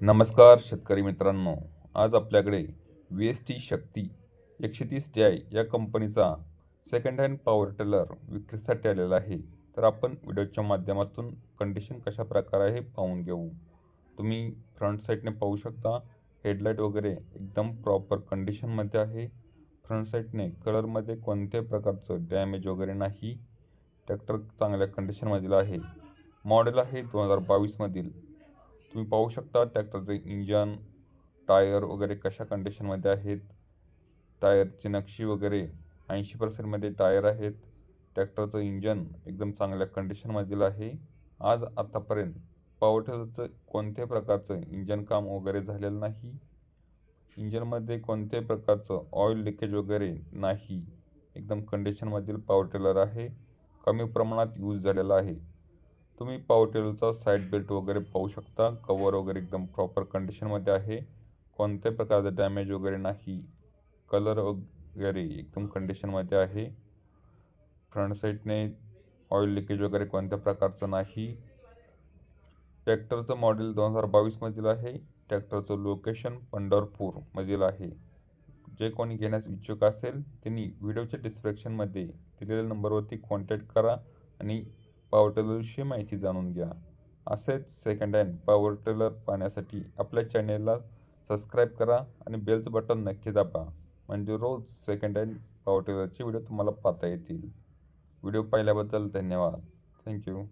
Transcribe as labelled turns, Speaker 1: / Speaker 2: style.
Speaker 1: नमस्कार शेतकरी मित्रांनो. आज आपल्याकडे VST शक्ती 130 TI या कंपनीचा सेकंड हँड पॉवर टिलर विक्रीसाठी आलेला आहे. तर आपण व्हिडिओच्या माध्यमातून कंडिशन कशा प्रकारे आहे पाहून घेऊ. तुम्ही फ्रंट साईडने पाहू शकता, हेडलाईट वगैरे एकदम प्रॉपर कंडिशनमध्ये आहे. फ्रंट साईडने कलरमध्ये कोणत्याही प्रकारचं डॅमेज वगैरे नाही. ट्रॅक्टर चांगल्या कंडिशनमधील आहे. मॉडेल आहे 2022 मधील. तुम्ही पाहू शकता ट्रॅक्टरचे इंजन, टायर वगैरे कशा कंडिशनमध्ये आहेत. टायरची नक्षी वगैरे 80% टायर आहेत. ट्रॅक्टरचं इंजन एकदम चांगल्या कंडिशनमधील आहे. आज आतापर्यंत पॉवर टिलरचं कोणत्याही प्रकारचं इंजन काम वगैरे झालेलं नाही. इंजनमध्ये कोणत्याही प्रकारचं ऑइल लिकेज वगैरे नाही. एकदम कंडिशनमधील पॉवर टिलर आहे. कमी प्रमाणात यूज झालेला आहे. तुम्ही पॉवर टिलरचा साईड बेल्ट वगैरे पाहू शकता. कवर वगैरे एकदम प्रॉपर कंडिशनमध्ये आहे. कोणत्याही प्रकारचा डॅमेज वगैरे नाही. कलर वगैरे एकदम कंडिशनमध्ये आहे. फ्रंट साईडने ऑइल लिकेज वगैरे कोणत्या प्रकारचं नाही. ट्रॅक्टरचं मॉडेल 2022 मधील आहे. ट्रॅक्टरचं लोकेशन पंढरपूरमधील आहे. जे कोणी घेण्यास इच्छुक असेल त्यांनी व्हिडिओच्या डिस्क्रिप्शनमध्ये दिलेल्या नंबरवरती कॉन्टॅक्ट करा आणि पॉवर टिलरविषयी माहिती जाणून घ्या. असेच सेकंड हँड पॉवर टिलर पाहण्यासाठी आपल्या चॅनेलला सबस्क्राईब करा आणि बेलचं बटन नक्की दाबा. म्हणजे रोज सेकंड हँड पॉवर टिलरचे व्हिडिओ तुम्हाला पाहता येतील. व्हिडिओ पाहिल्याबद्दल धन्यवाद. थँक्यू.